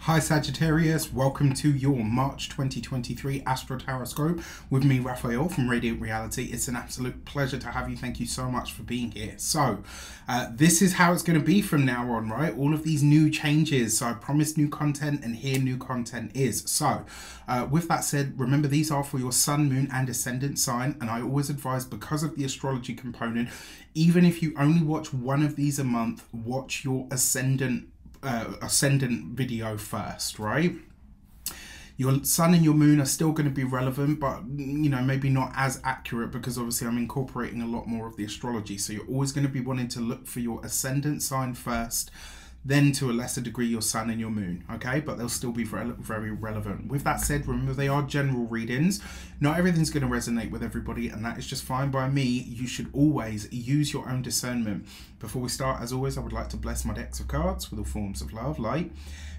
Hi Sagittarius, welcome to your March 2023 Astro-Tarot with me, Raphael from Radiant Reality. It's an absolute pleasure to have you. Thank you so much for being here. So, this is how it's going to be from now on, right? All of these new changes. So I promised new content and here new content is. So, with that said, remember these are for your sun, moon and ascendant sign. And I always advise, because of the astrology component, even if you only watch one of these a month, watch your ascendant video first, right? Your sun and your moon are still going to be relevant, but you know, maybe not as accurate, because obviously I'm incorporating a lot more of the astrology. So you're always going to be wanting to look for your ascendant sign first, then to a lesser degree your sun and your moon, okay? But they'll still be very relevant. With that said, remember they are general readings. Not everything's going to resonate with everybody, and that is just fine by me. You should always use your own discernment. Before we start, as always, I would like to bless my decks of cards with all forms of love, light,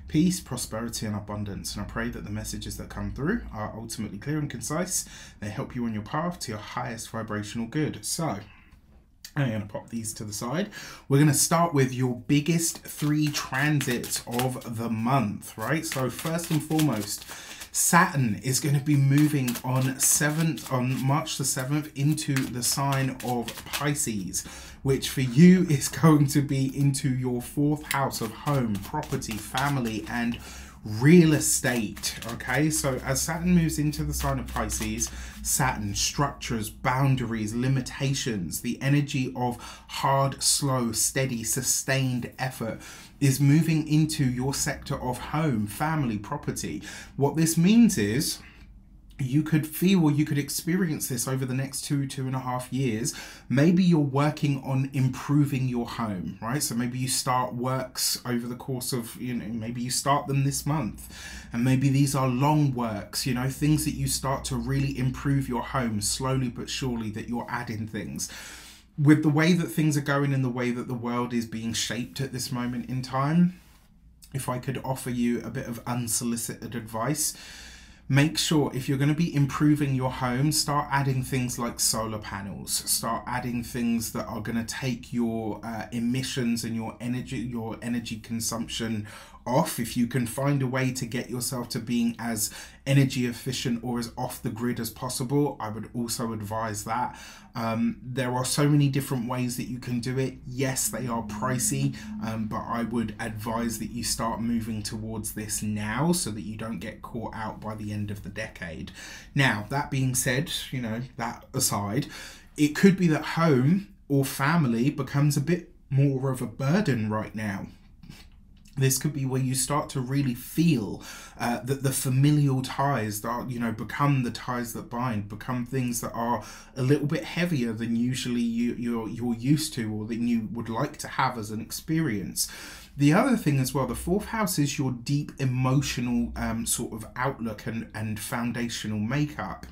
peace, prosperity and abundance. And I pray that the messages that come through are ultimately clear and concise. They help you on your path to your highest vibrational good. So I'm going to pop these to the side. We're going to start with your biggest 3 transits of the month, right? So first and foremost, Saturn is going to be moving on March the 7th into the sign of Pisces, which for you is going to be into your 4th house of home, property, family and real estate. Okay, so as Saturn moves into the sign of Pisces, Saturn structures, boundaries, limitations, the energy of hard, slow, steady, sustained effort is moving into your sector of home, family, property. What this means is you could feel, or you could experience this over the next 2.5 years. Maybe you're working on improving your home, right? So maybe you start works over the course of, you know, maybe you start them this month, and maybe these are long works, you know, things that you start to really improve your home slowly but surely, that you're adding things. With the way that things are going and the way that the world is being shaped at this moment in time, if I could offer you a bit of unsolicited advice, make sure if you're going to be improving your home, start adding things like solar panels, start adding things that are going to take your emissions and your energy consumption off. If you can find a way to get yourself to being as energy efficient or as off the grid as possible, I would also advise that. There are so many different ways that you can do it. Yes, they are pricey, but I would advise that you start moving towards this now so that you don't get caught out by the end of the decade. Now, that being said, you know, that aside, it could be that home or family becomes a bit more of a burden right now. This could be where you start to really feel that the familial ties that, you know, become the ties that bind, become things that are a little bit heavier than usually you're used to, or that you would like to have as an experience. The other thing as well, the 4th house is your deep emotional sort of outlook and foundational makeup.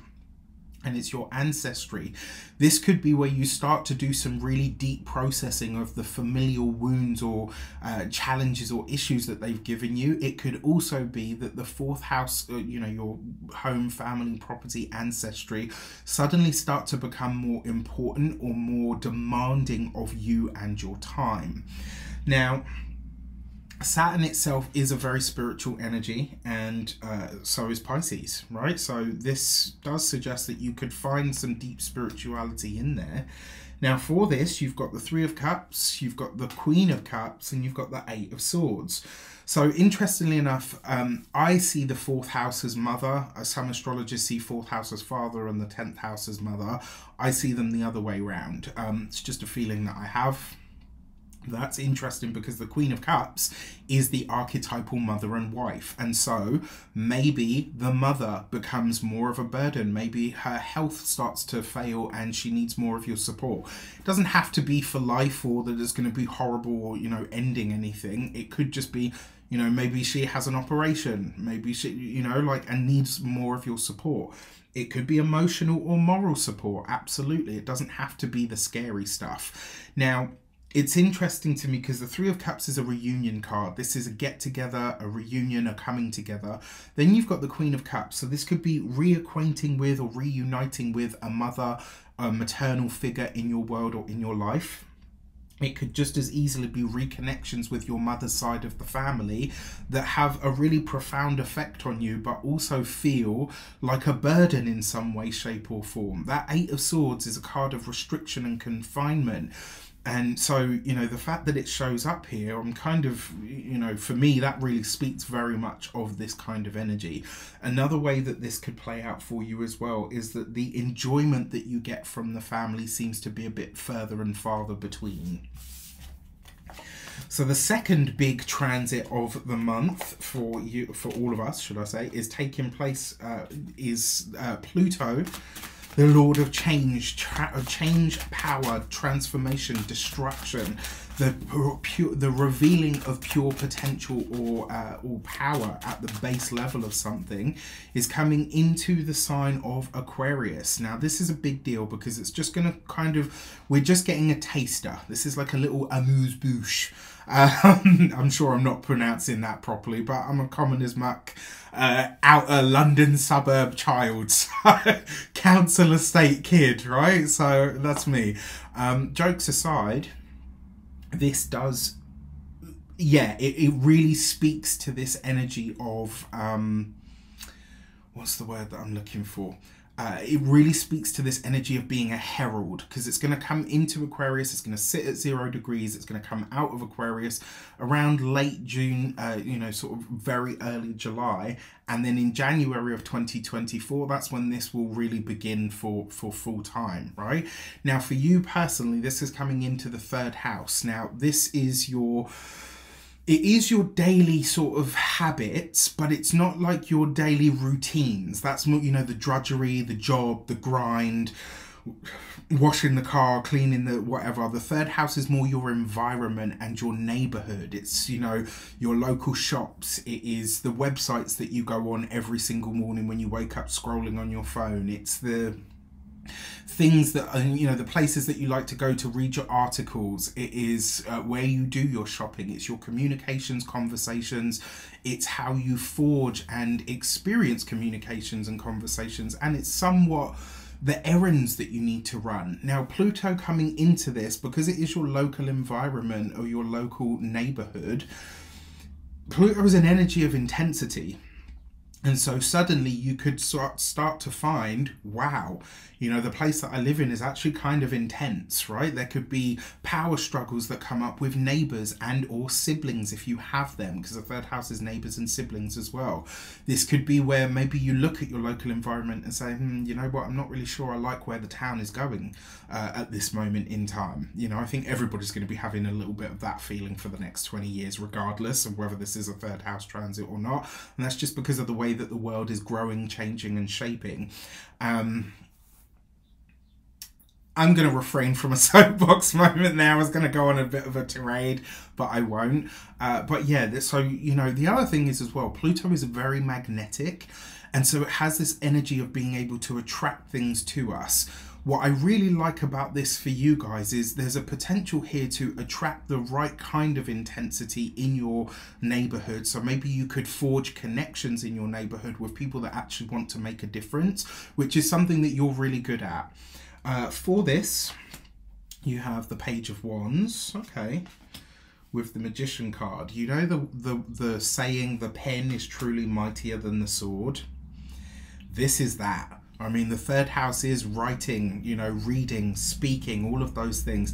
And it's your ancestry. This could be where you start to do some really deep processing of the familial wounds or challenges or issues that they've given you. It could also be that the 4th house, you know, your home, family, property, ancestry, suddenly start to become more important or more demanding of you and your time. Now, Saturn itself is a very spiritual energy, and so is Pisces, right? So this does suggest that you could find some deep spirituality in there. Now for this, you've got the 3 of Cups, you've got the Queen of Cups, and you've got the 8 of Swords. So interestingly enough, I see the 4th house as mother. Some astrologers see 4th house as father and the 10th house as mother. I see them the other way around. It's just a feeling that I have. That's interesting because the Queen of Cups is the archetypal mother and wife. And so maybe the mother becomes more of a burden. Maybe her health starts to fail and she needs more of your support. It doesn't have to be for life or that it's going to be horrible or, you know, ending anything. It could just be, you know, maybe she has an operation. Maybe she, you know, like, and needs more of your support. It could be emotional or moral support. Absolutely. It doesn't have to be the scary stuff. Now, it's interesting to me because the 3 of Cups is a reunion card. This is a get together, a reunion, a coming together. Then you've got the Queen of Cups. So this could be reacquainting with or reuniting with a mother, a maternal figure in your world or in your life. It could just as easily be reconnections with your mother's side of the family that have a really profound effect on you, but also feel like a burden in some way, shape or form. That Eight of Swords is a card of restriction and confinement. And so, you know, the fact that it shows up here, I'm kind of, you know, for me, that really speaks very much of this kind of energy. Another way that this could play out for you as well is that the enjoyment that you get from the family seems to be a bit further and farther between. So the second big transit of the month for you, for all of us, should I say, is taking place, is Pluto, the Lord of change, power, transformation, destruction, the revealing of pure potential or power at the base level of something, is coming into the sign of Aquarius. Now, this is a big deal because it's just going to kind of, we're just getting a taster. This is like a little amuse-bouche. I'm sure I'm not pronouncing that properly, but I'm a common as muck outer London suburb child, so council estate kid, right? So that's me. Jokes aside, this does, yeah, it really speaks to this energy of, what's the word that I'm looking for? It really speaks to this energy of being a herald, because it's going to come into Aquarius, it's going to sit at 0 degrees, it's going to come out of Aquarius around late June, you know, sort of very early July, and then in January of 2024, that's when this will really begin for full time, right? Now, for you personally, this is coming into the 3rd house. Now, this is your... It is your daily sort of habits, but it's not like your daily routines. That's more, you know, the drudgery, the job, the grind, washing the car, cleaning the whatever. The 3rd house is more your environment and your neighborhood. It's, you know, your local shops. It is the websites that you go on every single morning when you wake up scrolling on your phone. It's the things that, you know, the places that you like to go to read your articles. It is where you do your shopping. It's your communications, conversations. It's how you forge and experience communications and conversations. And it's somewhat the errands that you need to run. Now, Pluto coming into this, because it is your local environment or your local neighborhood, Pluto is an energy of intensity. And so suddenly you could start to find, wow, you know, the place that I live in is actually kind of intense, right? There could be power struggles that come up with neighbors and or siblings if you have them, because the 3rd house is neighbors and siblings as well. This could be where maybe you look at your local environment and say, you know what, I'm not really sure I like where the town is going at this moment in time. You know, I think everybody's going to be having a little bit of that feeling for the next 20 years, regardless of whether this is a 3rd house transit or not. And that's just because of the way that the world is growing, changing and shaping. I'm going to refrain from a soapbox moment there. I was going to go on a bit of a tirade, but I won't. But yeah, so, you know, the other thing is as well, Pluto is very magnetic. And so it has this energy of being able to attract things to us. What I really like about this for you guys is there's a potential here to attract the right kind of intensity in your neighborhood. So maybe you could forge connections in your neighborhood with people that actually want to make a difference, which is something that you're really good at. For this, you have the Page of Wands, okay, with the Magician card. You know the saying, the pen is truly mightier than the sword? This is that. I mean, the 3rd house is writing, you know, reading, speaking, all of those things.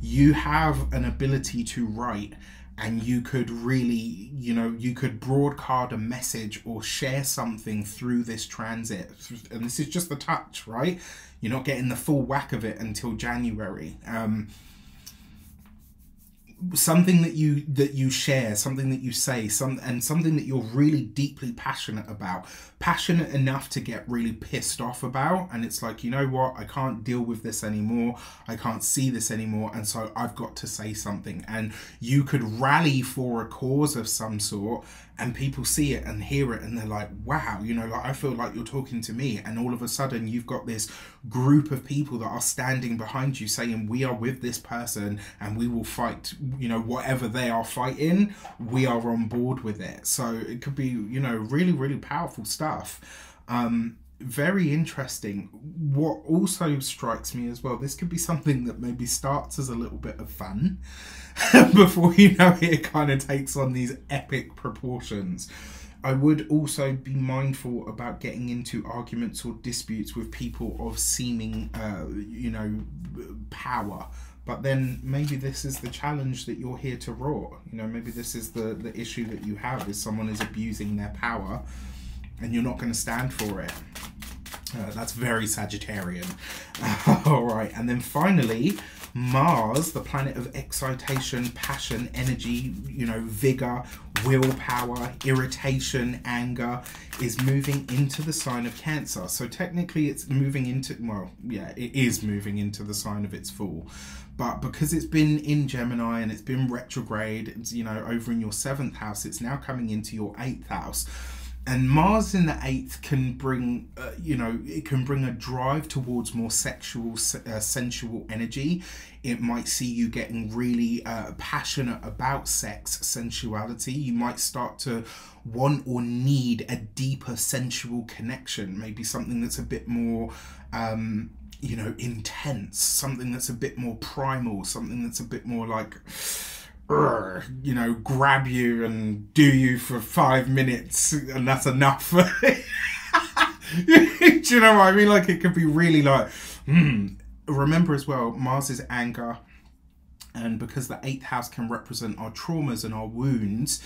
You have an ability to write, and you could really, you know, you could broadcast a message or share something through this transit. And this is just the touch, right? You're not getting the full whack of it until January. Something that you share, something that you say, and something that you're really deeply passionate about, passionate enough to get really pissed off about, and it's like, you know what, I can't deal with this anymore, I can't see this anymore, and so I've got to say something. And you could rally for a cause of some sort, and people see it and hear it and they're like, wow, you know, like, I feel like you're talking to me. And all of a sudden you've got this group of people that are standing behind you saying, we are with this person and we will fight, you know, whatever they are fighting, we are on board with it. So it could be, you know, really, really powerful stuff. very interesting. What also strikes me as well, this could be something that maybe starts as a little bit of fun before you know it kind of takes on these epic proportions. I would also be mindful about getting into arguments or disputes with people of seeming, you know, power. But then maybe this is the challenge that you're here to roar. You know, maybe this is the issue that you have, is someone is abusing their power and you're not going to stand for it. That's very Sagittarian. All right, and then finally, Mars, the planet of excitation, passion, energy, you know, vigor, willpower, irritation, anger, is moving into the sign of Cancer. So technically it's moving into, well, yeah, it is moving into the sign of its fall. But because it's been in Gemini and it's been retrograde, it's, you know, over in your 7th house, it's now coming into your 8th house. And Mars in the 8th can bring, you know, it can bring a drive towards more sexual, sensual energy. It might see you getting really passionate about sex, sensuality. You might start to want or need a deeper sensual connection. Maybe something that's a bit more, you know, intense. Something that's a bit more primal. Something that's a bit more like, you know, grab you and do you for 5 minutes and that's enough. Do you know what I mean? Like, it could be really like, Remember as well, Mars is anger, and because the 8th house can represent our traumas and our wounds,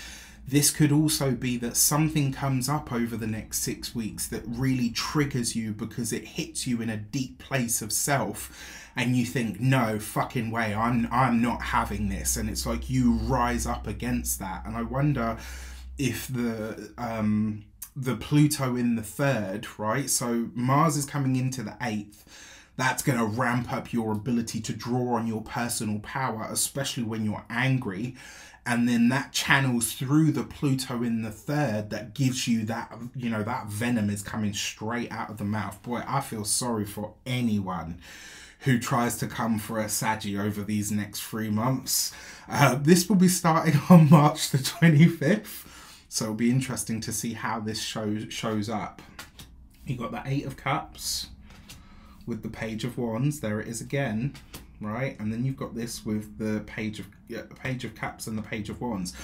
this could also be that something comes up over the next 6 weeks that really triggers you because it hits you in a deep place of self. And you think, no fucking way, I'm not having this. And it's like you rise up against that. And I wonder if the Pluto in the 3rd, right? So Mars is coming into the 8th. That's going to ramp up your ability to draw on your personal power, especially when you're angry. And then that channels through the Pluto in the 3rd that gives you that, you know, that venom is coming straight out of the mouth. Boy, I feel sorry for anyone who tries to come for a Saggy over these next 3 months. This will be starting on March the 25th. So it'll be interesting to see how this shows up. You've got the 8 of Cups with the Page of Wands. There it is again, right? And then you've got this with the Page of Cups and the Page of Wands.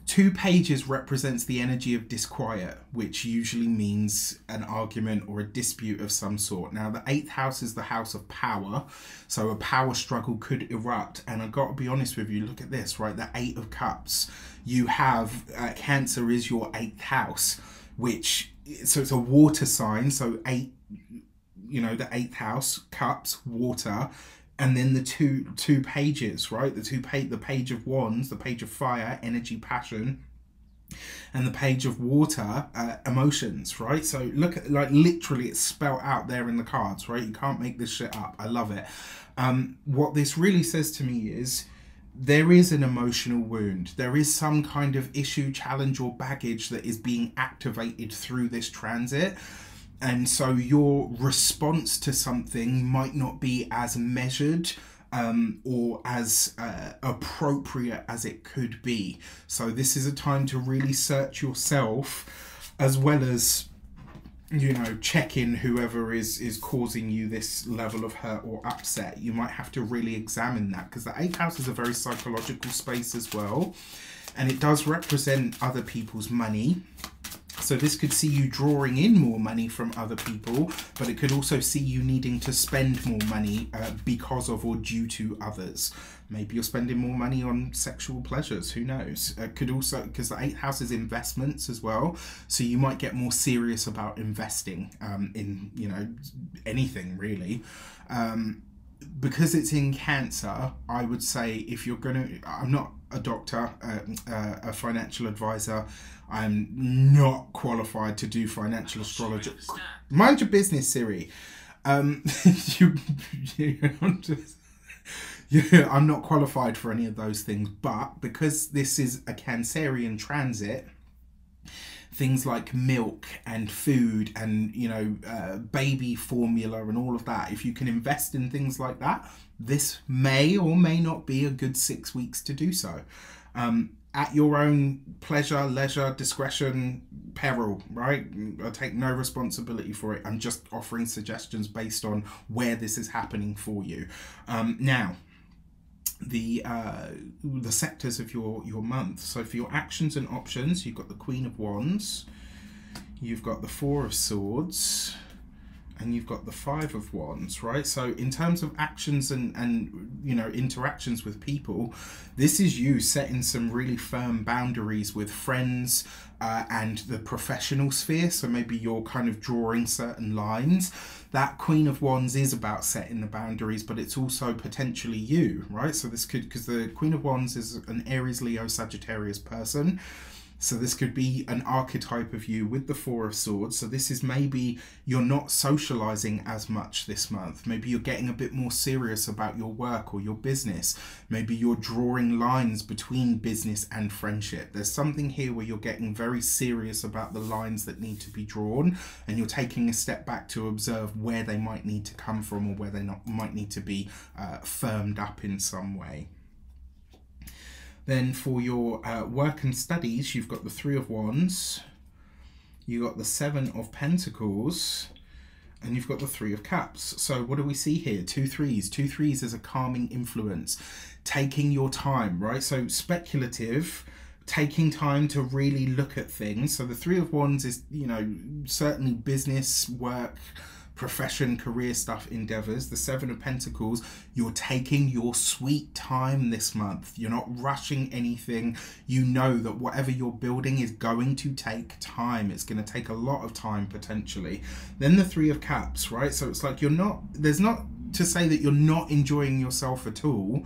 2 pages represents the energy of disquiet, which usually means an argument or a dispute of some sort. Now, the 8th house is the house of power, so a power struggle could erupt. And I've got to be honest with you, look at this, right? The 8 of Cups, you have Cancer is your 8th house, which, so it's a water sign, so 8, you know, the 8th house, Cups, water. And then the two pages, right? The Page of Wands, the Page of Fire, energy, passion, and the Page of Water, emotions, right? So look at, like, literally it's spelled out there in the cards, right? You can't make this shit up. I love it. What this really says to me is there is an emotional wound. There is some kind of issue, challenge, or baggage that is being activated through this transit. And so your response to something might not be as measured or as appropriate as it could be. So this is a time to really search yourself, as well as, you know, check in whoever is causing you this level of hurt or upset. You might have to really examine that, because the 8th house is a very psychological space as well. And it does represent other people's money. So this could see you drawing in more money from other people, but it could also see you needing to spend more money because of or due to others. Maybe you're spending more money on sexual pleasures, who knows? Could also, because the 8th house is investments as well, so you might get more serious about investing in, you know, anything really. Because it's in Cancer, I would say, if you're gonna, I'm not a doctor, a financial advisor, I'm not qualified to do financial astrology. Mind your business, Siri. I'm not qualified for any of those things, but because this is a Cancerian transit, things like milk and food and, you know, baby formula and all of that, if you can invest in things like that, this may or may not be a good 6 weeks to do so. At your own pleasure, leisure, discretion, peril, right? I take no responsibility for it. I'm just offering suggestions based on where this is happening for you. Now, the sectors of your month. So for your actions and options, you've got the Queen of Wands, you've got the Four of Swords, and you've got the Five of Wands, right? So in terms of actions and you know, interactions with people, this is you setting some really firm boundaries with friends and the professional sphere. So maybe you're kind of drawing certain lines. That Queen of Wands is about setting the boundaries, but it's also potentially you, right? So this could, because the Queen of Wands is an Aries, Leo, Sagittarius person. So this could be an archetype of you with the Four of Swords. So this is maybe you're not socializing as much this month. Maybe you're getting a bit more serious about your work or your business. Maybe you're drawing lines between business and friendship. There's something here where you're getting very serious about the lines that need to be drawn, and you're taking a step back to observe where they might need to come from, or where they might need to be firmed up in some way. Then for your work and studies, you've got the Three of Wands, you've got the Seven of Pentacles, and you've got the Three of Cups. So what do we see here? Two threes. Two threes is a calming influence, taking your time, right? So speculative, taking time to really look at things. So the Three of Wands is, you know, certainly business, work, profession, career stuff, endeavors. The Seven of Pentacles, you're taking your sweet time this month. You're not rushing anything. You know that whatever you're building is going to take time. It's going to take a lot of time potentially. Then the Three of Cups, right? So it's like you're not, there's not to say that you're not enjoying yourself at all,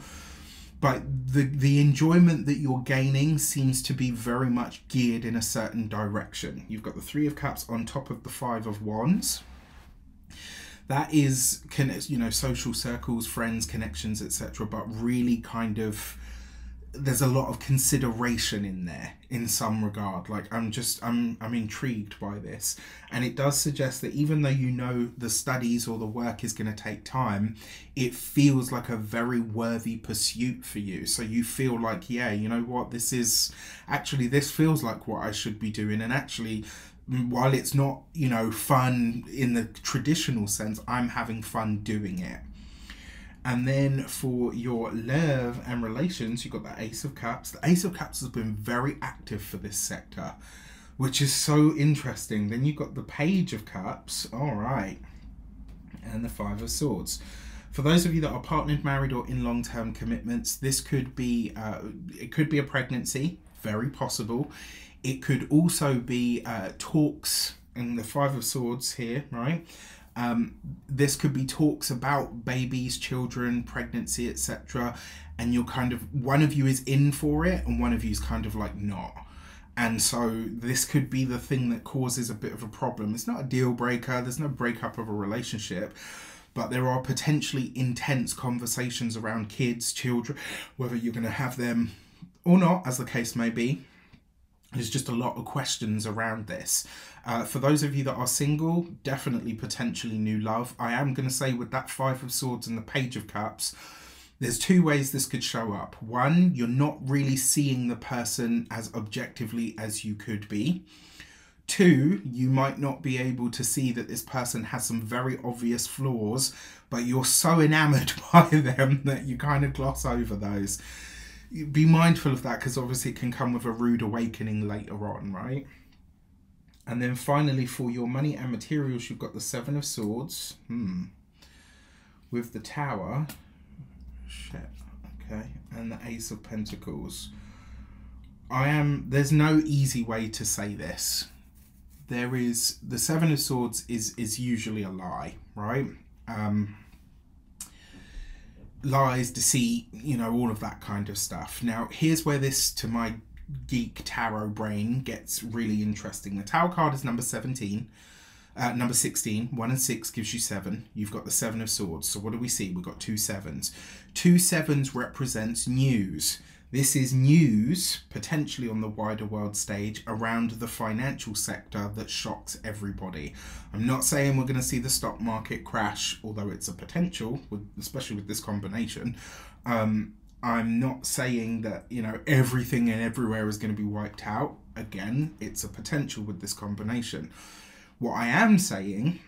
but the enjoyment that you're gaining seems to be very much geared in a certain direction. You've got the Three of Cups on top of the Five of Wands. That is, you know, social circles, friends, connections, etc. But really kind of, there's a lot of consideration in there in some regard. Like I'm intrigued by this. And it does suggest that even though you know the studies or the work is going to take time, it feels like a very worthy pursuit for you. So you feel like, yeah, you know what, this feels like what I should be doing. And actually, while it's not, you know, fun in the traditional sense, I'm having fun doing it. And then for your love and relations, you've got the Ace of Cups. The Ace of Cups has been very active for this sector, which is so interesting. Then you've got the Page of Cups, all right, and the Five of Swords. For those of you that are partnered, married, or in long-term commitments, this could be, it could be a pregnancy, very possible. It could also be talks, and the Five of Swords here, right? This could be talks about babies, children, pregnancy, etc. And you're kind of, one of you is in for it and one of you is kind of like not. And so this could be the thing that causes a bit of a problem. It's not a deal breaker. There's no breakup of a relationship, but there are potentially intense conversations around kids, children, whether you're going to have them or not, as the case may be. There's just a lot of questions around this. For those of you that are single, definitely potentially new love. I am going to say with that Five of Swords and the Page of Cups, there's two ways this could show up. One, you're not really seeing the person as objectively as you could be. Two, you might not be able to see that this person has some very obvious flaws, but you're so enamored by them that you kind of gloss over those. Be mindful of that, because obviously it can come with a rude awakening later on, right? And then finally, for your money and materials, you've got the Seven of Swords with the Tower, okay, and the Ace of Pentacles. There's no easy way to say this. There is, the Seven of Swords is usually a lie, right? Lies, deceit, you know, all of that kind of stuff. Now, here's where this, to my geek tarot brain, gets really interesting. The Tower card is number 17. Number 16, 1 and 6 gives you 7. You've got the Seven of Swords. So what do we see? We've got two sevens. Two sevens represents news. This is news, potentially on the wider world stage, around the financial sector that shocks everybody. I'm not saying we're going to see the stock market crash, although it's a potential, especially with this combination. I'm not saying that, you know, everything and everywhere is going to be wiped out. Again, it's a potential with this combination. What I am saying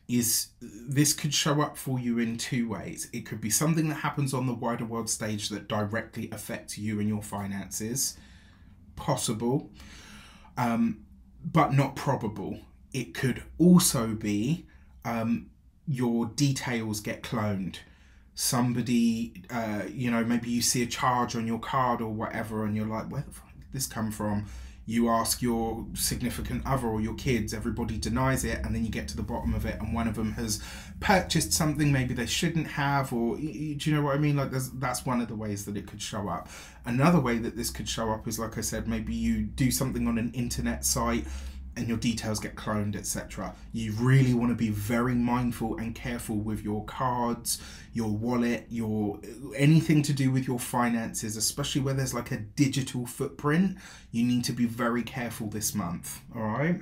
is this could show up for you in two ways. It could be something that happens on the wider world stage that directly affects you and your finances. Possible, but not probable. It could also be your details get cloned. Somebody, you know, maybe you see a charge on your card or whatever, and you're like, where the fuck did this come from? You ask your significant other or your kids, everybody denies it, and then you get to the bottom of it, and one of them has purchased something maybe they shouldn't have, or do you know what I mean? Like, that's one of the ways that it could show up. Another way that this could show up is, like I said, maybe you do something on an internet site and your details get cloned, etc. You really want to be very mindful and careful with your cards, your wallet, your anything to do with your finances, especially where there's like a digital footprint. You need to be very careful this month, all right?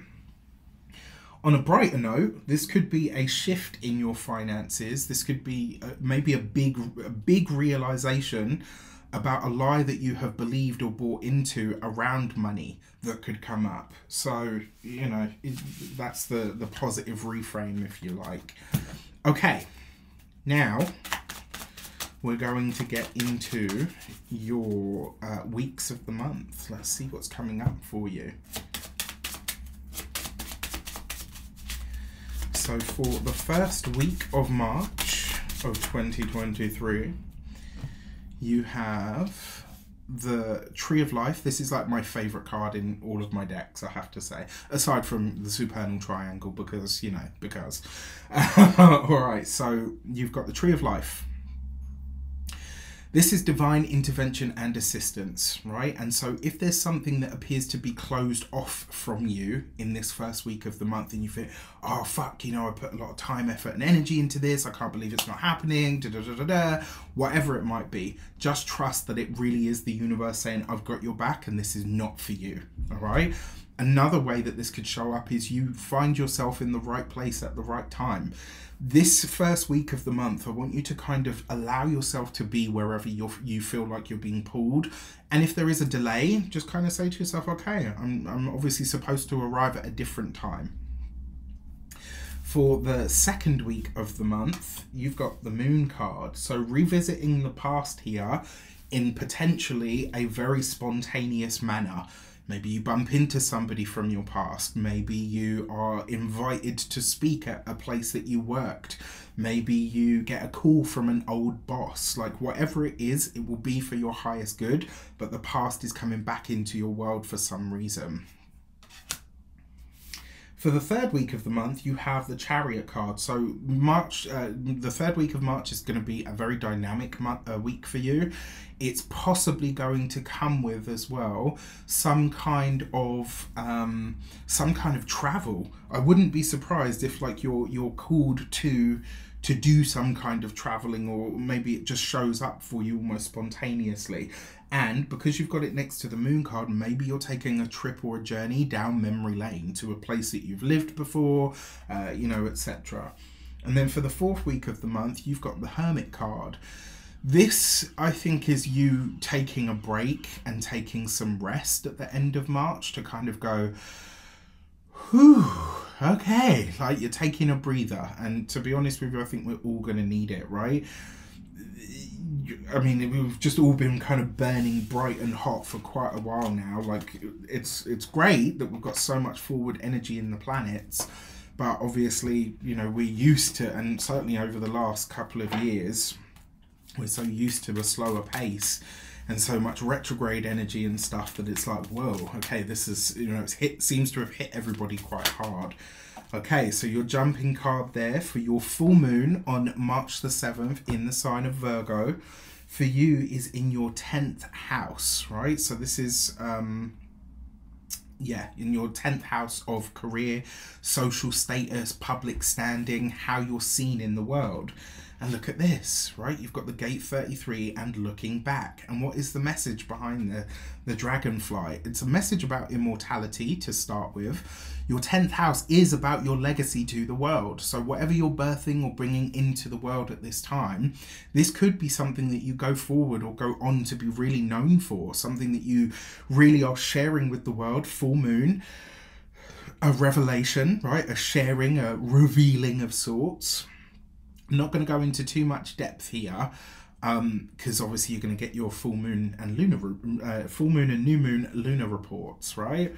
On a brighter note, this could be a shift in your finances. This could be maybe a big realization about a lie that you have believed or bought into around money that could come up. So, you know, that's the positive reframe, if you like. Okay, now we're going to get into your weeks of the month. Let's see what's coming up for you. So for the first week of March of 2023, you have the Tree of Life. This is like my favorite card in all of my decks, I have to say, aside from the Supernal Triangle, because, you know, because. All right, so you've got the Tree of Life. This is divine intervention and assistance, right? And so if there's something that appears to be closed off from you in this first week of the month, and you think, oh, fuck, you know, I put a lot of time, effort, and energy into this, I can't believe it's not happening, whatever it might be, just trust that it really is the universe saying, I've got your back, and this is not for you, all right? Another way that this could show up is you find yourself in the right place at the right time. This first week of the month, I want you to kind of allow yourself to be wherever you feel like you're being pulled. And if there is a delay, just kind of say to yourself, okay, I'm obviously supposed to arrive at a different time. For the second week of the month, you've got the Moon card. So revisiting the past here in potentially a very spontaneous manner. Maybe you bump into somebody from your past. Maybe you are invited to speak at a place that you worked. Maybe you get a call from an old boss. Like, whatever it is, it will be for your highest good, but the past is coming back into your world for some reason. For the third week of the month, you have the Chariot card. So March, the third week of March is going to be a very dynamic week for you. It's possibly going to come with as well some kind of travel. I wouldn't be surprised if, like, you're called to do some kind of traveling, or maybe it just shows up for you almost spontaneously. And because you've got it next to the Moon card, maybe you're taking a trip or a journey down memory lane to a place that you've lived before, you know, etc. And then for the fourth week of the month, you've got the Hermit card. This, I think, is you taking a break and taking some rest at the end of March to kind of go, whew, okay, like you're taking a breather. And to be honest with you, I think we're all going to need it, right? I mean, we've just all been kind of burning bright and hot for quite a while now. Like, it's great that we've got so much forward energy in the planets, but obviously, you know, we're used to, and certainly over the last couple of years, we're so used to a slower pace and so much retrograde energy and stuff that it's like, whoa, okay, this is, you know, seems to have hit everybody quite hard. Okay, so your jumping card there for your full moon on March the 7th in the sign of Virgo for you is in your 10th house, right? So this is, yeah, in your 10th house of career, social status, public standing, how you're seen in the world. And look at this, right? You've got the gate 33 and looking back. And what is the message behind the dragonfly? It's a message about immortality to start with. Your 10th house is about your legacy to the world. So whatever you're birthing or bringing into the world at this time, this could be something that you go forward or go on to be really known for, something that you really are sharing with the world. Full moon, a revelation, right? A sharing, a revealing of sorts. I'm not going to go into too much depth here, because obviously you're going to get your full moon and new moon lunar reports, right?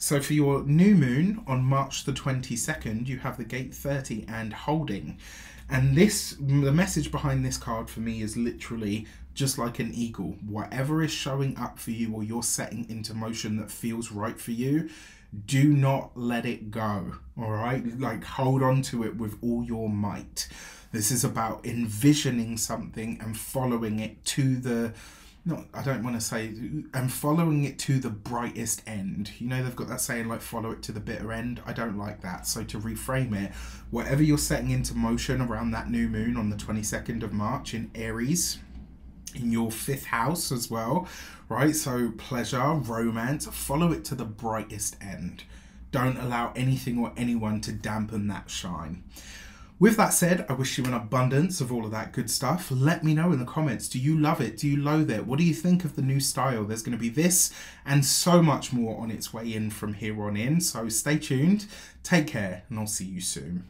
So for your new moon on March the 22nd, you have the gate 30 and holding. And the message behind this card for me is literally just like an eagle. Whatever is showing up for you or you're setting into motion that feels right for you, do not let it go, all right? Like, hold on to it with all your might. This is about envisioning something and following it to following it to the brightest end. You know, they've got that saying, like, follow it to the bitter end. I don't like that. So to reframe it, whatever you're setting into motion around that new moon on the 22nd of March in Aries, in your 5th house as well, right? So pleasure, romance, follow it to the brightest end. Don't allow anything or anyone to dampen that shine. With that said, I wish you an abundance of all of that good stuff. Let me know in the comments. Do you love it? Do you loathe it? What do you think of the new style? There's going to be this and so much more on its way in from here on in. So stay tuned, take care, and I'll see you soon.